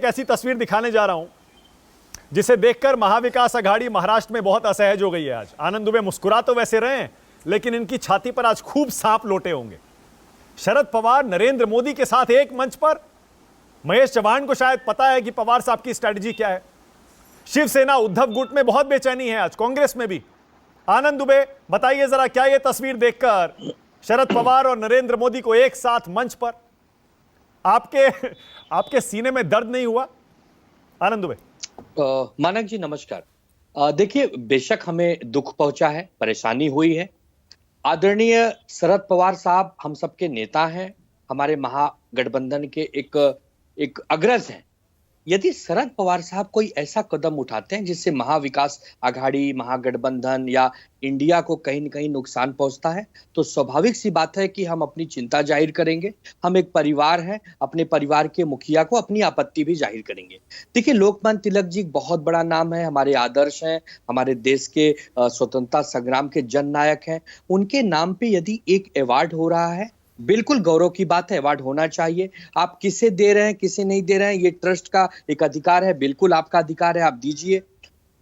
ऐसी तस्वीर दिखाने जा रहा हूं जिसे देखकर महाविकास अघाड़ी महाराष्ट्र में बहुत असहज हो गई है। आज आनंद दुबे मुस्कुरा तो वैसे रहे हैं, लेकिन इनकी छाती पर आज खूब सांप लोटे होंगे। शरद पवार नरेंद्र मोदी के साथ एक मंच पर। महेश चव्हाण को शायद पता है कि पवार साहब की स्ट्रैटेजी क्या है। शिवसेना उद्धव गुट में बहुत बेचैनी है, आज कांग्रेस में भी। आनंद दुबे, बताइए जरा, क्या यह तस्वीर देखकर शरद पवार और नरेंद्र मोदी को एक साथ मंच पर आपके सीने में दर्द नहीं हुआ? आनंद दुबे। मानक जी नमस्कार। देखिए, बेशक हमें दुख पहुंचा है, परेशानी हुई है। आदरणीय शरद पवार साहब हम सबके नेता हैं, हमारे महागठबंधन के एक अग्रज हैं। यदि शरद पवार साहब कोई ऐसा कदम उठाते हैं जिससे महाविकास अघाड़ी, महागठबंधन या इंडिया को कहीं न कहीं नुकसान पहुंचता है, तो स्वाभाविक सी बात है कि हम अपनी चिंता जाहिर करेंगे। हम एक परिवार हैं, अपने परिवार के मुखिया को अपनी आपत्ति भी जाहिर करेंगे। देखिए, लोकमान्य तिलक जी बहुत बड़ा नाम है, हमारे आदर्श हैं, हमारे देश के स्वतंत्रता संग्राम के जननायक हैं। उनके नाम पे यदि एक अवार्ड हो रहा है, बिल्कुल गौरव की बात है, अवार्ड होना चाहिए। आप किसे दे रहे हैं, किसे नहीं दे रहे हैं, ये ट्रस्ट का एक अधिकार है, बिल्कुल आपका अधिकार है, आप दीजिए।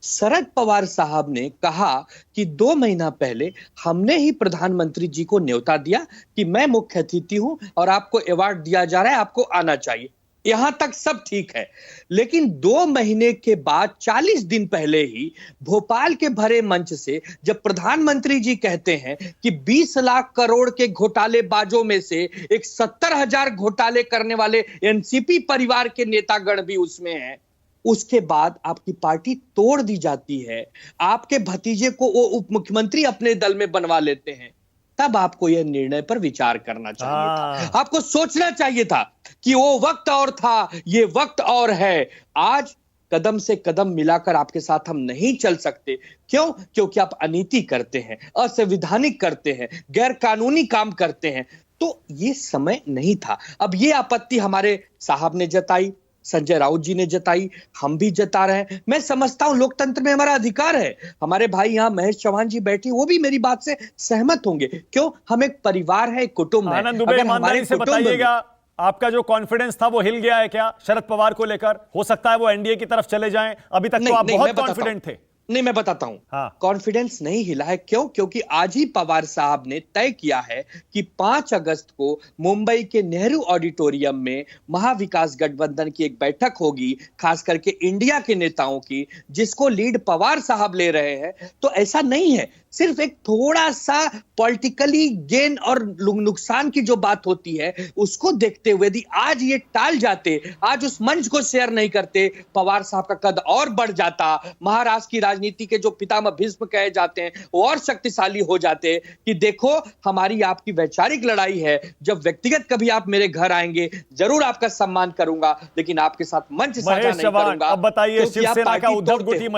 शरद पवार साहब ने कहा कि 2 महीना पहले हमने ही प्रधानमंत्री जी को न्योता दिया कि मैं मुख्य अतिथि हूं और आपको अवार्ड दिया जा रहा है, आपको आना चाहिए। यहां तक सब ठीक है, लेकिन 2 महीने के बाद 40 दिन पहले ही भोपाल के भरे मंच से जब प्रधानमंत्री जी कहते हैं कि 20 लाख करोड़ के घोटालेबाजों में से एक 70,000 घोटाले करने वाले एनसीपी परिवार के नेतागण भी उसमें हैं, उसके बाद आपकी पार्टी तोड़ दी जाती है। आपके भतीजे को वो उप मुख्यमंत्री अपने दल में बनवा लेते हैं। तब आपको यह निर्णय पर विचार करना चाहिए था, आपको सोचना चाहिए था कि वो वक्त और था, ये वक्त और है। आज कदम से कदम मिलाकर आपके साथ हम नहीं चल सकते। क्यों? क्योंकि आप अनीति करते हैं, असंवैधानिक करते हैं, गैर कानूनी काम करते हैं। तो ये समय नहीं था। अब ये आपत्ति हमारे साहब ने जताई, संजय राउत जी ने जताई, हम भी जता रहे हैं। मैं समझता हूं लोकतंत्र में हमारा अधिकार है। हमारे भाई यहाँ महेश चव्हाण जी बैठे, वो भी मेरी बात से सहमत होंगे। क्यों? हम एक परिवार है, एक कुटुंब है। आनंद दुबे, ईमानदारी से बताइएगा, आपका जो कॉन्फिडेंस था वो हिल गया है क्या शरद पवार को लेकर? हो सकता है वो एनडीए की तरफ चले जाएं। अभी तक तो आप बहुत कॉन्फिडेंट थे। नहीं, मैं बताता हूं। कॉन्फिडेंस नहीं हिला है। क्यों? क्योंकि आज ही पवार साहब ने तय किया है कि 5 अगस्त को मुंबई के नेहरू ऑडिटोरियम में महाविकास गठबंधन की एक बैठक होगी, खास करके इंडिया के नेताओं की, जिसको लीड पवार साहब ले रहे हैं। तो ऐसा नहीं है, सिर्फ एक थोड़ा सा पॉलिटिकली गेन और नुकसान की जो बात होती है उसको देखते हुए यदि आज ये टाल जाते, आज उस मंच को शेयर नहीं करते, पवार साहब का कद और बढ़ जाता। महाराष्ट्र की राजनीति के जो पितामह भीष्म कहे जाते हैं वो और शक्तिशाली हो जाते कि देखो, हमारी आपकी वैचारिक लड़ाई है। जब व्यक्तिगत कभी आप मेरे घर आएंगे, जरूर आपका सम्मान करूंगा, लेकिन आपके साथ मंच साझा नहीं करूंगा। अब बताइए, शिवसेना का उद्धव गुट